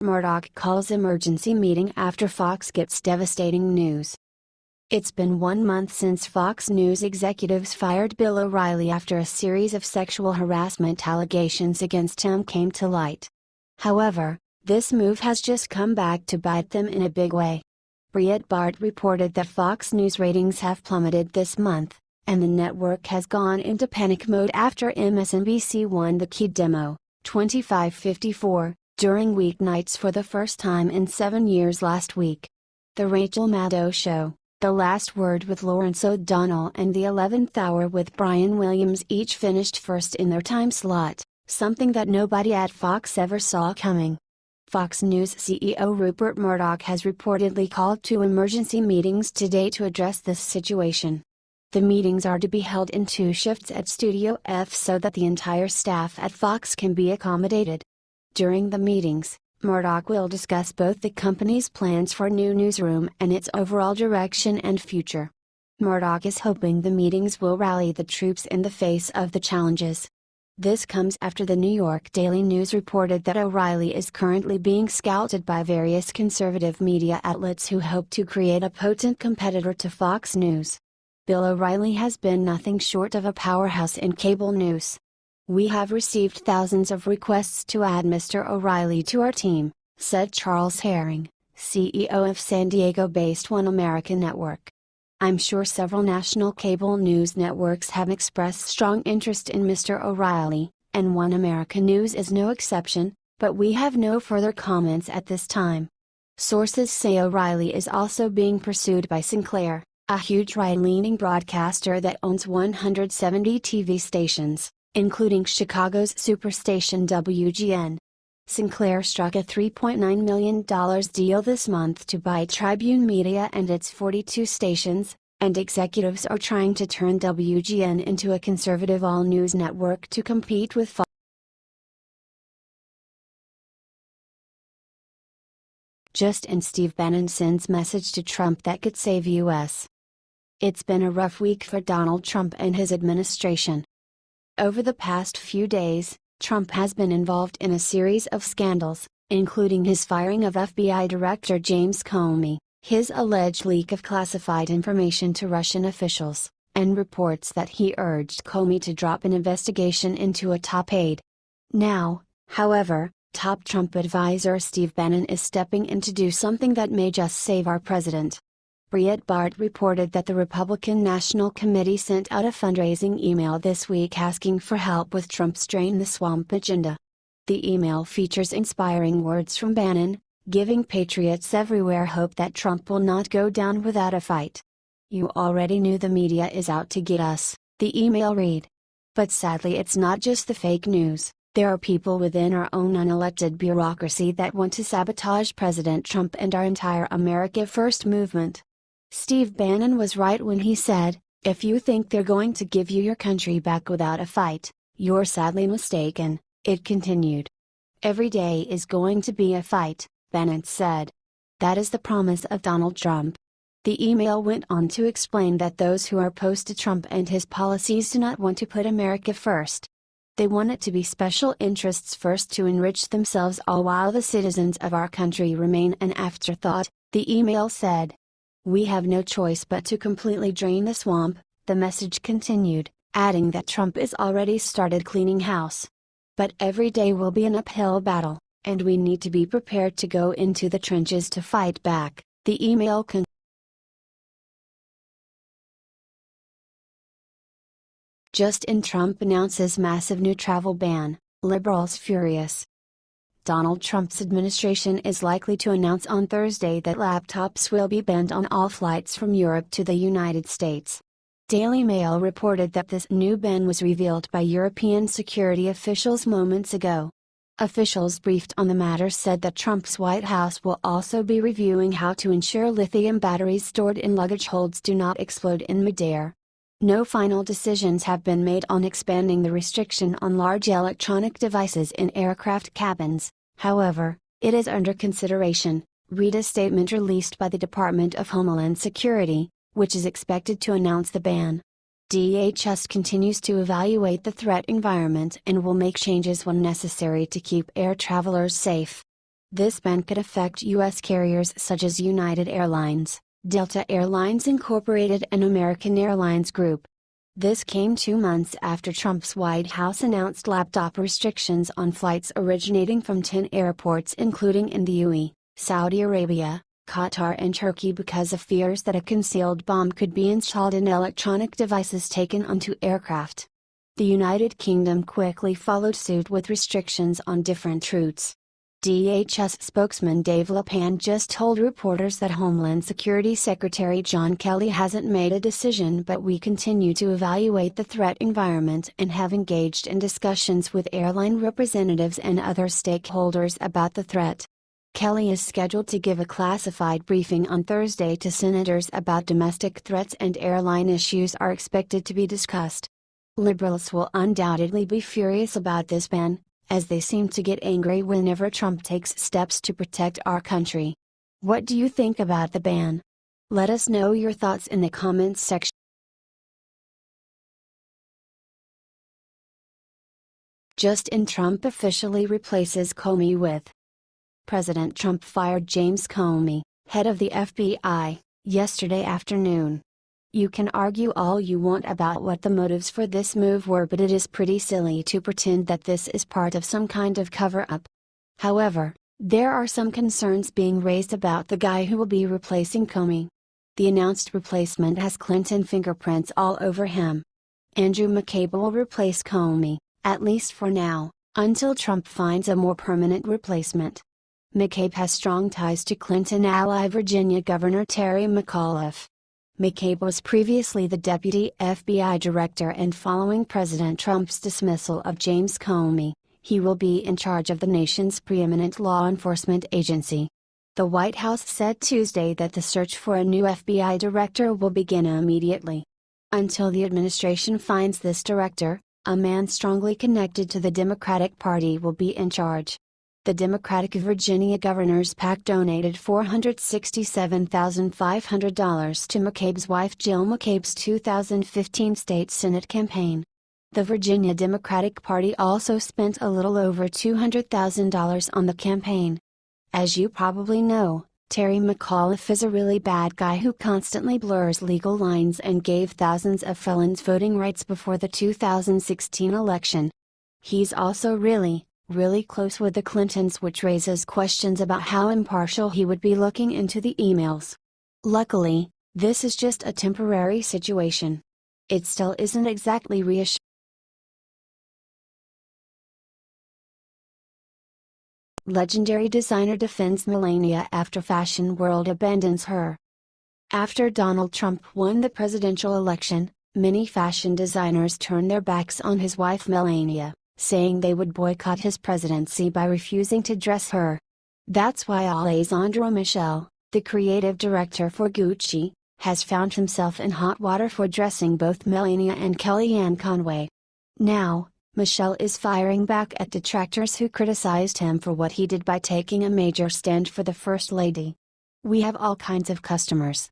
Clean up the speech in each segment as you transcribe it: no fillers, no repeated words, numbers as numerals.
Murdoch calls emergency meeting after Fox gets devastating news. It's been 1 month since Fox News executives fired Bill O'Reilly after a series of sexual harassment allegations against him came to light. However, this move has just come back to bite them in a big way. Breitbart reported that Fox News ratings have plummeted this month, and the network has gone into panic mode after MSNBC won the key demo, 25-54, during weeknights for the first time in 7 years last week. The Rachel Maddow Show, The Last Word with Lawrence O'Donnell and The 11th Hour with Brian Williams each finished first in their time slot, something that nobody at Fox ever saw coming. Fox News CEO Rupert Murdoch has reportedly called 2 emergency meetings today to address this situation. The meetings are to be held in 2 shifts at Studio F so that the entire staff at Fox can be accommodated. During the meetings, Murdoch will discuss both the company's plans for a new newsroom and its overall direction and future. Murdoch is hoping the meetings will rally the troops in the face of the challenges. This comes after the New York Daily News reported that O'Reilly is currently being scouted by various conservative media outlets who hope to create a potent competitor to Fox News. Bill O'Reilly has been nothing short of a powerhouse in cable news. "We have received thousands of requests to add Mr. O'Reilly to our team," said Charles Herring, CEO of San Diego-based One America Network. "I'm sure several national cable news networks have expressed strong interest in Mr. O'Reilly, and One America News is no exception, but we have no further comments at this time." Sources say O'Reilly is also being pursued by Sinclair, a huge right-leaning broadcaster that owns 170 TV stations, including Chicago's superstation WGN. Sinclair struck a $3.9 million deal this month to buy Tribune Media and its 42 stations, and executives are trying to turn WGN into a conservative all-news network to compete with Fox. Just and Steve Bannon sends message to Trump that could save U.S. It's been a rough week for Donald Trump and his administration. Over the past few days, Trump has been involved in a series of scandals, including his firing of FBI Director James Comey, his alleged leak of classified information to Russian officials, and reports that he urged Comey to drop an investigation into a top aide. Now, however, top Trump advisor Steve Bannon is stepping in to do something that may just save our president. Breitbart reported that the Republican National Committee sent out a fundraising email this week asking for help with Trump's Drain the Swamp agenda. The email features inspiring words from Bannon, giving patriots everywhere hope that Trump will not go down without a fight. "You already knew the media is out to get us," the email read. But sadly it's not just the fake news, there are people within our own unelected bureaucracy that want to sabotage President Trump and our entire America First movement. Steve Bannon was right when he said, "If you think they're going to give you your country back without a fight, you're sadly mistaken," it continued. "Every day is going to be a fight," Bannon said. That is the promise of Donald Trump. The email went on to explain that those who are opposed to Trump and his policies do not want to put America first. They want it to be special interests first to enrich themselves, all while the citizens of our country remain an afterthought, the email said. "We have no choice but to completely drain the swamp," the message continued, adding that Trump is already started cleaning house. "But every day will be an uphill battle, and we need to be prepared to go into the trenches to fight back," the email concluded. Just in Trump announces massive new travel ban, liberals furious. Donald Trump's administration is likely to announce on Thursday that laptops will be banned on all flights from Europe to the United States. Daily Mail reported that this new ban was revealed by European security officials moments ago. Officials briefed on the matter said that Trump's White House will also be reviewing how to ensure lithium batteries stored in luggage holds do not explode in midair. No final decisions have been made on expanding the restriction on large electronic devices in aircraft cabins, however, it is under consideration, read a statement released by the Department of Homeland Security, which is expected to announce the ban. DHS continues to evaluate the threat environment and will make changes when necessary to keep air travelers safe. This ban could affect U.S. carriers such as United Airlines, Delta Airlines Incorporated and American Airlines Group. This came 2 months after Trump's White House announced laptop restrictions on flights originating from 10 airports including in the UAE, Saudi Arabia, Qatar and Turkey because of fears that a concealed bomb could be installed in electronic devices taken onto aircraft. The United Kingdom quickly followed suit with restrictions on different routes. DHS spokesman Dave LaPan just told reporters that Homeland Security Secretary John Kelly hasn't made a decision, but we continue to evaluate the threat environment and have engaged in discussions with airline representatives and other stakeholders about the threat. Kelly is scheduled to give a classified briefing on Thursday to senators about domestic threats, and airline issues are expected to be discussed. Liberals will undoubtedly be furious about this ban, as they seem to get angry whenever Trump takes steps to protect our country. What do you think about the ban? Let us know your thoughts in the comments section. Justin Trump officially replaces Comey with. President Trump fired James Comey, head of the FBI, yesterday afternoon. You can argue all you want about what the motives for this move were, but it is pretty silly to pretend that this is part of some kind of cover-up. However, there are some concerns being raised about the guy who will be replacing Comey. The announced replacement has Clinton fingerprints all over him. Andrew McCabe will replace Comey, at least for now, until Trump finds a more permanent replacement. McCabe has strong ties to Clinton ally Virginia Governor Terry McAuliffe. McCabe was previously the deputy FBI director, and following President Trump's dismissal of James Comey, he will be in charge of the nation's preeminent law enforcement agency. The White House said Tuesday that the search for a new FBI director will begin immediately. Until the administration finds this director, a man strongly connected to the Democratic Party will be in charge. The Democratic Virginia Governor's PAC donated $467,500 to McCabe's wife Jill McCabe's 2015 state Senate campaign. The Virginia Democratic Party also spent a little over $200,000 on the campaign. As you probably know, Terry McAuliffe is a really bad guy who constantly blurs legal lines and gave thousands of felons voting rights before the 2016 election. He's also really close with the Clintons, which raises questions about how impartial he would be looking into the emails. Luckily, this is just a temporary situation. It still isn't exactly reassuring. Legendary designer defends Melania after fashion world abandons her. After Donald Trump won the presidential election, many fashion designers turned their backs on his wife Melania, saying they would boycott his presidency by refusing to dress her. That's why Alessandro Michele, the creative director for Gucci, has found himself in hot water for dressing both Melania and Kellyanne Conway. Now, Michele is firing back at detractors who criticized him for what he did by taking a major stand for the First Lady. "We have all kinds of customers.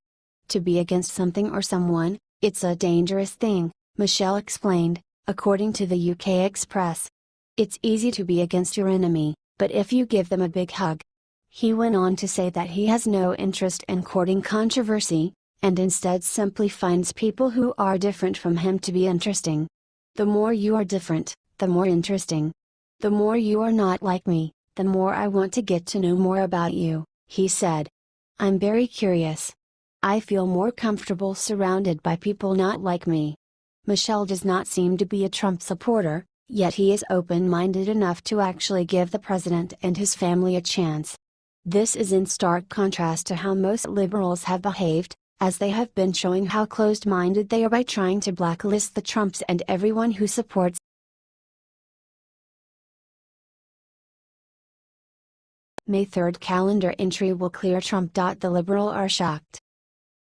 To be against something or someone, it's a dangerous thing," Michele explained, according to the UK Express. "It's easy to be against your enemy, but if you give them a big hug." He went on to say that he has no interest in courting controversy, and instead simply finds people who are different from him to be interesting. "The more you are different, the more interesting. The more you are not like me, the more I want to get to know more about you," he said. "I'm very curious. I feel more comfortable surrounded by people not like me." Michele does not seem to be a Trump supporter, yet he is open-minded enough to actually give the president and his family a chance. This is in stark contrast to how most liberals have behaved, as they have been showing how closed-minded they are by trying to blacklist the Trumps and everyone who supports. May 3rd calendar entry will clear Trump. The Liberal are shocked.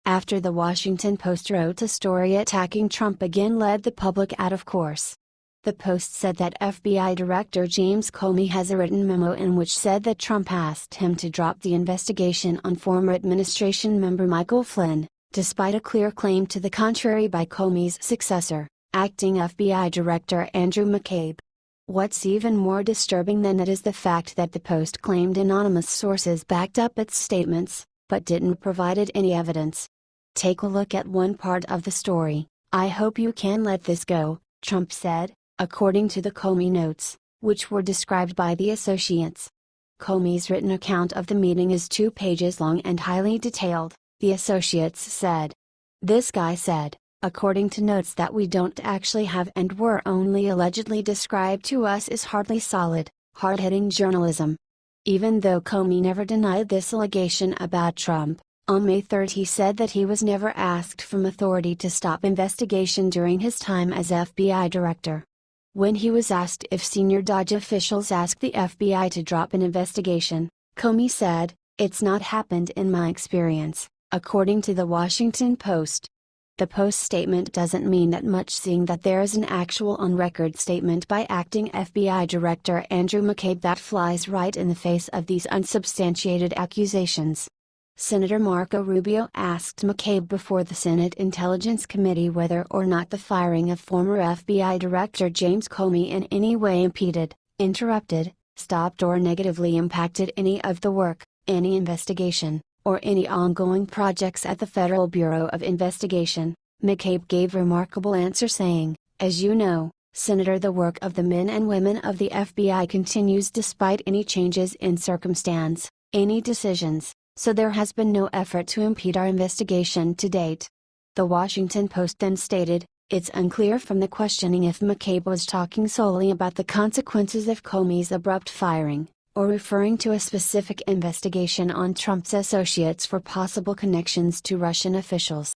After the Washington Post wrote a story attacking Trump again led the public out of course. The Post said that FBI Director James Comey has a written memo in which said that Trump asked him to drop the investigation on former administration member Michael Flynn, despite a clear claim to the contrary by Comey's successor, acting FBI Director Andrew McCabe. What's even more disturbing than that is the fact that the Post claimed anonymous sources backed up its statements, but didn't provide any evidence. Take a look at one part of the story. "I hope you can let this go," Trump said, according to the Comey notes, which were described by the Associates. Comey's written account of the meeting is 2 pages long and highly detailed, the Associates said. "This guy said, according to notes that we don't actually have and were only allegedly described to us, is hardly solid, hard-hitting journalism." Even though Comey never denied this allegation about Trump, on May 3 he said that he was never asked from authority to stop investigation during his time as FBI director. When he was asked if senior DOJ officials asked the FBI to drop an investigation, Comey said, "It's not happened in my experience," according to the Washington Post. The Post statement doesn't mean that much, seeing that there is an actual on-record statement by acting FBI Director Andrew McCabe that flies right in the face of these unsubstantiated accusations. Senator Marco Rubio asked McCabe before the Senate Intelligence Committee whether or not the firing of former FBI Director James Comey in any way impeded, interrupted, stopped or negatively impacted any of the work, any investigation, or any ongoing projects at the Federal Bureau of Investigation. McCabe gave a remarkable answer saying, "As you know, Senator, the work of the men and women of the FBI continues despite any changes in circumstance, any decisions, so there has been no effort to impede our investigation to date." The Washington Post then stated, "It's unclear from the questioning if McCabe was talking solely about the consequences of Comey's abrupt firing, or referring to a specific investigation on Trump's associates for possible connections to Russian officials."